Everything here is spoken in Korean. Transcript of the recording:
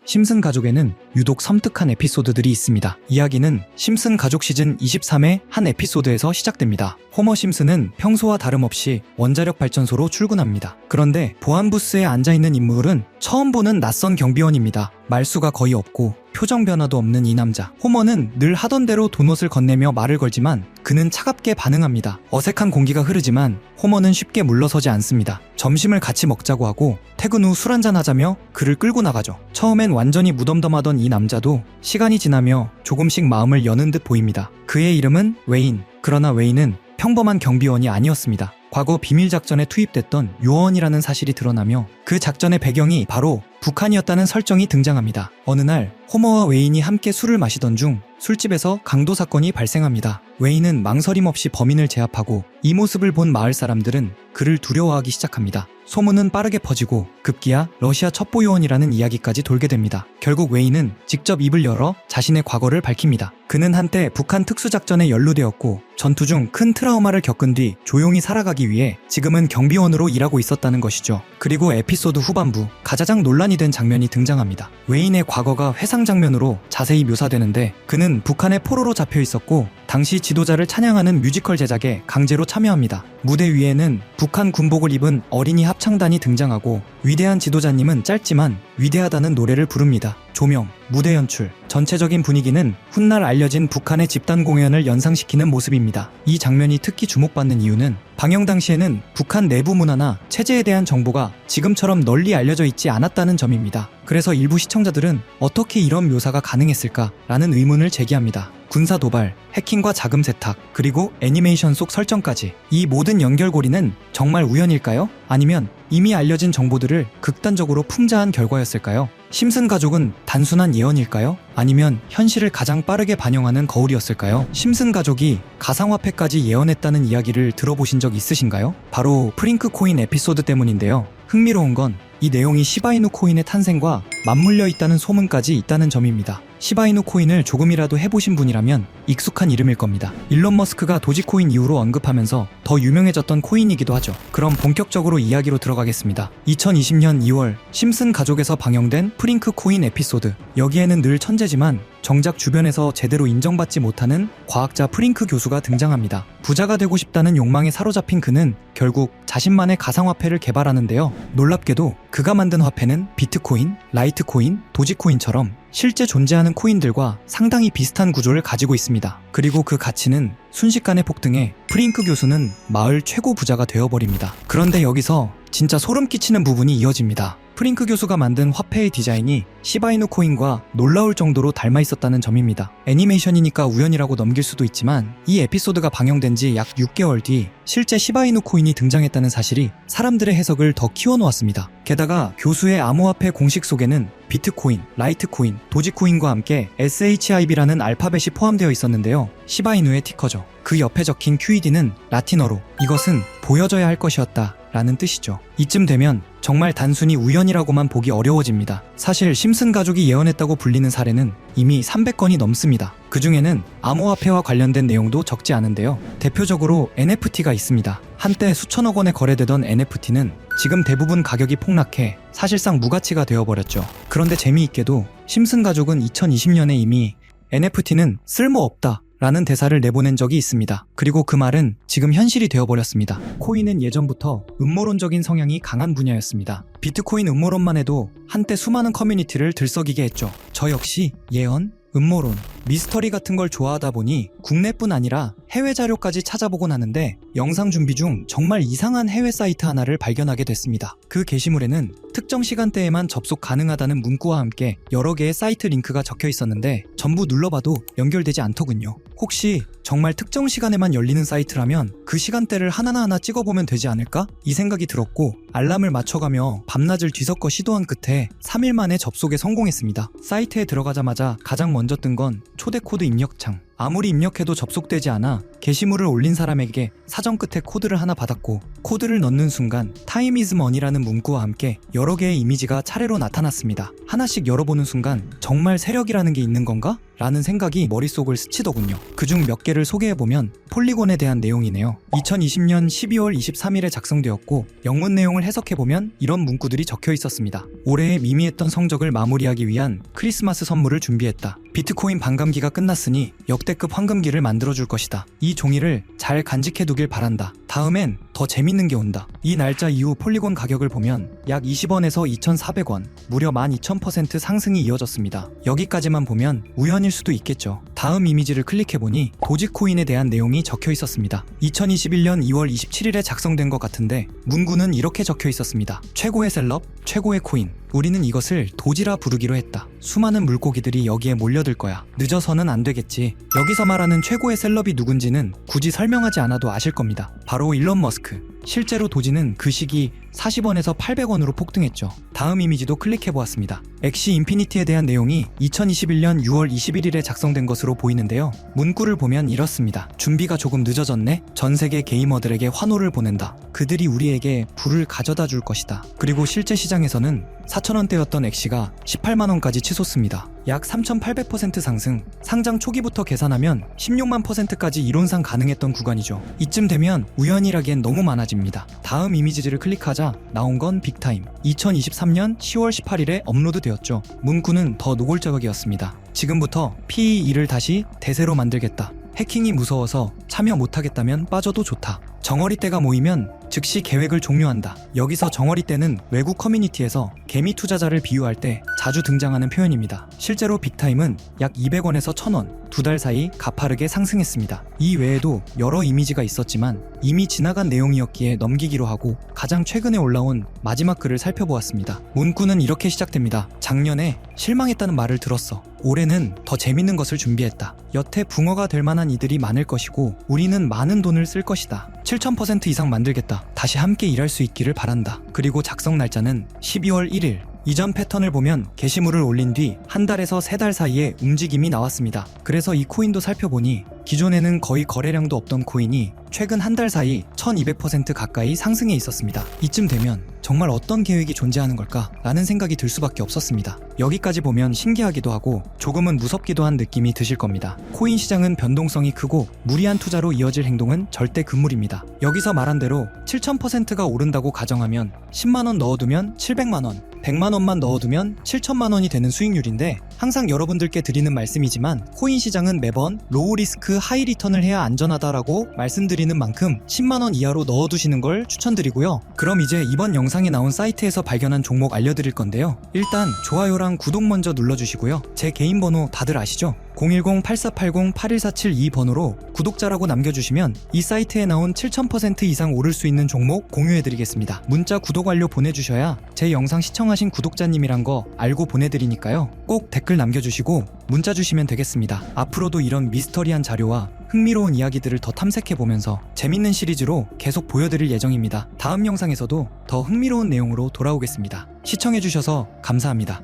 심슨 가족에는 유독 섬뜩한 에피소드들이 있습니다. 이야기는 심슨 가족 시즌 23의 한 에피소드에서 시작됩니다. 호머 심슨은 평소와 다름없이 원자력 발전소로 출근합니다. 그런데 보안 부스에 앉아있는 인물은 처음 보는 낯선 경비원입니다. 말수가 거의 없고 표정 변화도 없는 이 남자. 호머는 늘 하던 대로 도넛을 건네며 말을 걸지만 그는 차갑게 반응합니다. 어색한 공기가 흐르지만 호머는 쉽게 물러서지 않습니다. 점심을 같이 먹자고 하고 퇴근 후 술 한잔 하자며 그를 끌고 나가죠. 처음엔 완전히 무덤덤하던 이 남자도 시간이 지나며 조금씩 마음을 여는 듯 보입니다. 그의 이름은 웨인. 그러나 웨인은 평범한 경비원이 아니었습니다. 과거 비밀작전에 투입됐던 요원이라는 사실이 드러나며 그 작전의 배경이 바로 북한이었다는 설정이 등장합니다. 어느 날 호머와 웨인이 함께 술을 마시던 중 술집에서 강도 사건이 발생합니다. 웨인은 망설임 없이 범인을 제압하고 이 모습을 본 마을 사람들은 그를 두려워하기 시작합니다. 소문은 빠르게 퍼지고 급기야 러시아 첩보 요원이라는 이야기까지 돌게 됩니다. 결국 웨인은 직접 입을 열어 자신의 과거를 밝힙니다. 그는 한때 북한 특수작전에 연루되었고 전투 중 큰 트라우마를 겪은 뒤 조용히 살아가기 위해 지금은 경비원으로 일하고 있었다는 것이죠. 그리고 에피소드 후반부 가장 논란이 된 장면이 등장합니다. 웨인의 과거가 회상 장면으로 자세히 묘사되는데 그는 북한의 포로로 잡혀 있었고 당시 지도자를 찬양하는 뮤지컬 제작에 강제로 참여합니다. 무대 위에는 북한 군복을 입은 어린이 합창단이 등장하고 위대한 지도자님은 짧지만 위대하다는 노래를 부릅니다. 조명, 무대 연출, 전체적인 분위기는 훗날 알려진 북한의 집단 공연을 연상시키는 모습입니다. 이 장면이 특히 주목받는 이유는 방영 당시에는 북한 내부 문화나 체제에 대한 정보가 지금처럼 널리 알려져 있지 않았다는 점입니다. 그래서 일부 시청자들은 어떻게 이런 묘사가 가능했을까라는 의문을 제기합니다. 군사 도발, 해킹과 자금 세탁, 그리고 애니메이션 속 설정까지 이 모든 연결고리는 정말 우연일까요? 아니면 이미 알려진 정보들을 극단적으로 풍자한 결과였을까요? 심슨 가족은 단순한 예언일까요? 아니면 현실을 가장 빠르게 반영하는 거울이었을까요? 심슨 가족이 가상화폐까지 예언했다는 이야기를 들어보신 적 있으신가요? 바로 프링크 코인 에피소드 때문인데요. 흥미로운 건 이 내용이 시바이누 코인의 탄생과 맞물려 있다는 소문까지 있다는 점입니다. 시바이누 코인을 조금이라도 해보신 분이라면 익숙한 이름일 겁니다. 일론 머스크가 도지코인 이후로 언급하면서 더 유명해졌던 코인이기도 하죠. 그럼 본격적으로 이야기로 들어가겠습니다. 2020년 2월 심슨 가족에서 방영된 프링크 코인 에피소드. 여기에는 늘 천재지만 정작 주변에서 제대로 인정받지 못하는 과학자 프링크 교수가 등장합니다. 부자가 되고 싶다는 욕망에 사로잡힌 그는 결국 자신만의 가상화폐를 개발하는데요. 놀랍게도 그가 만든 화폐는 비트코인, 라이트코인, 도지코인처럼 실제 존재하는 코인들과 상당히 비슷한 구조를 가지고 있습니다. 그리고 그 가치는 순식간에 폭등해 프링크 교수는 마을 최고 부자가 되어버립니다. 그런데 여기서 진짜 소름 끼치는 부분이 이어집니다. 프링크 교수가 만든 화폐의 디자인이 시바이누 코인과 놀라울 정도로 닮아 있었다는 점입니다. 애니메이션이니까 우연이라고 넘길 수도 있지만 이 에피소드가 방영된 지 약 6개월 뒤 실제 시바이누 코인이 등장했다는 사실이 사람들의 해석을 더 키워놓았습니다. 게다가 교수의 암호화폐 공식 속에는 비트코인, 라이트코인, 도지코인과 함께 SHIB라는 알파벳이 포함되어 있었는데요. 시바이누의 티커죠. 그 옆에 적힌 QED는 라틴어로 이것은 보여져야 할 것이었다 라는 뜻이죠. 이쯤 되면 정말 단순히 우연이라고만 보기 어려워집니다. 사실 심슨 가족이 예언했다고 불리는 사례는 이미 300건이 넘습니다. 그 중에는 암호화폐와 관련된 내용도 적지 않은데요. 대표적으로 NFT가 있습니다. 한때 수천억 원에 거래되던 NFT는 지금 대부분 가격이 폭락해 사실상 무가치가 되어버렸죠. 그런데 재미있게도 심슨 가족은 2020년에 이미 NFT는 쓸모없다 라는 대사를 내보낸 적이 있습니다. 그리고 그 말은 지금 현실이 되어버렸습니다. 코인은 예전부터 음모론적인 성향이 강한 분야였습니다. 비트코인 음모론만 해도 한때 수많은 커뮤니티를 들썩이게 했죠. 저 역시 예언, 음모론, 미스터리 같은 걸 좋아하다 보니 국내뿐 아니라 해외 자료까지 찾아보곤 하는데 영상 준비 중 정말 이상한 해외 사이트 하나를 발견하게 됐습니다. 그 게시물에는 특정 시간대에만 접속 가능하다는 문구와 함께 여러 개의 사이트 링크가 적혀 있었는데 전부 눌러봐도 연결되지 않더군요. 혹시 정말 특정 시간에만 열리는 사이트라면 그 시간대를 하나하나 찍어보면 되지 않을까? 이 생각이 들었고 알람을 맞춰가며 밤낮을 뒤섞어 시도한 끝에 3일 만에 접속에 성공했습니다. 사이트에 들어가자마자 가장 먼저 뜬 건 초대 코드 입력창. 아무리 입력해도 접속되지 않아 게시물을 올린 사람에게 사전 끝에 코드를 하나 받았고, 코드를 넣는 순간 Time is money라는 문구와 함께 여러 개의 이미지가 차례로 나타났습니다. 하나씩 열어보는 순간 정말 세력이라는 게 있는 건가? 라는 생각이 머릿속을 스치더군요. 그중 몇 개를 소개해보면 폴리곤에 대한 내용이네요. 2020년 12월 23일에 작성되었고, 영문 내용을 해석해보면 이런 문구들이 적혀 있었습니다. 올해의 미미했던 성적을 마무리하기 위한 크리스마스 선물을 준비했다. 비트코인 반감기가 끝났으니 역대급 황금기를 만들어줄 것이다. 이 종이를 잘 간직해두길 바란다. 다음엔 더 재밌는 게 온다. 이 날짜 이후 폴리곤 가격을 보면 약 20원에서 2,400원, 무려 12,000% 상승이 이어졌습니다. 여기까지만 보면 우연일 수도 있겠죠. 다음 이미지를 클릭해보니 도지코인에 대한 내용이 적혀 있었습니다. 2021년 2월 27일에 작성된 것 같은데 문구는 이렇게 적혀 있었습니다. 최고의 셀럽, 최고의 코인. 우리는 이것을 도지라 부르기로 했다. 수많은 물고기들이 여기에 몰려들 거야. 늦어서는 안 되겠지. 여기서 말하는 최고의 셀럽이 누군지는 굳이 설명하지 않아도 아실 겁니다. 바로 일론 머스크. 실제로 도지는 그 시기 40원에서 800원으로 폭등했죠. 다음 이미지도 클릭해보았습니다. 엑시 인피니티에 대한 내용이 2021년 6월 21일에 작성된 것으로 보이는데요. 문구를 보면 이렇습니다. 준비가 조금 늦어졌네? 전 세계 게이머들에게 환호를 보낸다. 그들이 우리에게 불을 가져다 줄 것이다. 그리고 실제 시장에서는 4,000원대였던 엑시가 18만원까지 치솟습니다. 약 3,800% 상승, 상장 초기부터 계산하면 16만 %까지 이론상 가능했던 구간이죠. 이쯤 되면 우연이라기엔 너무 많아집니다. 다음 이미지를 클릭하자 나온 건 빅타임. 2023년 10월 18일에 업로드되었죠. 문구는 더 노골적이었습니다. 지금부터 PE2를 다시 대세로 만들겠다. 해킹이 무서워서 참여 못하겠다면 빠져도 좋다. 정어리떼가 모이면 즉시 계획을 종료한다. 여기서 정어리떼는 외국 커뮤니티에서 개미 투자자를 비유할 때 자주 등장하는 표현입니다. 실제로 빅타임은 약 200원에서 1,000원, 2달 사이 가파르게 상승했습니다. 이 외에도 여러 이미지가 있었지만 이미 지나간 내용이었기에 넘기기로 하고 가장 최근에 올라온 마지막 글을 살펴보았습니다. 문구는 이렇게 시작됩니다. 작년에 실망했다는 말을 들었어. 올해는 더 재밌는 것을 준비했다. 여태 붕어가 될 만한 이들이 많을 것이고 우리는 많은 돈을 쓸 것이다. 7,000% 이상 만들겠다. 다시 함께 일할 수 있기를 바란다. 그리고 작성 날짜는 12월 1일. 이전 패턴을 보면 게시물을 올린 뒤 한 달에서 3달 사이에 움직임이 나왔습니다. 그래서 이 코인도 살펴보니 기존에는 거의 거래량도 없던 코인이 최근 한 달 사이 1200% 가까이 상승해 있었습니다. 이쯤 되면 정말 어떤 계획이 존재하는 걸까? 라는 생각이 들 수밖에 없었습니다. 여기까지 보면 신기하기도 하고 조금은 무섭기도 한 느낌이 드실 겁니다. 코인 시장은 변동성이 크고 무리한 투자로 이어질 행동은 절대 금물입니다. 여기서 말한 대로 7,000%가 오른다고 가정하면 10만원 넣어두면 700만원, 100만원만 넣어두면 7천만원이 되는 수익률인데 항상 여러분들께 드리는 말씀이지만 코인 시장은 매번 로우 리스크 하이 리턴을 해야 안전하다라고 말씀드리는 만큼 10만원 이하로 넣어두시는 걸 추천드리고요. 그럼 이제 이번 영상에 나온 사이트에서 발견한 종목 알려드릴 건데요. 일단 좋아요랑 구독 먼저 눌러주시고요. 제 개인 번호 다들 아시죠? 010-8480-8147 번호로 구독자라고 남겨주시면 이 사이트에 나온 7,000% 이상 오를 수 있는 종목 공유해드리겠습니다. 문자 구독 완료 보내주셔야 제 영상 시청하신 구독자님이란 거 알고 보내드리니까요. 꼭 댓글 남겨주시고 문자 주시면 되겠습니다. 앞으로도 이런 미스터리한 자료와 흥미로운 이야기들을 더 탐색해보면서 재밌는 시리즈로 계속 보여드릴 예정입니다. 다음 영상에서도 더 흥미로운 내용으로 돌아오겠습니다. 시청해주셔서 감사합니다.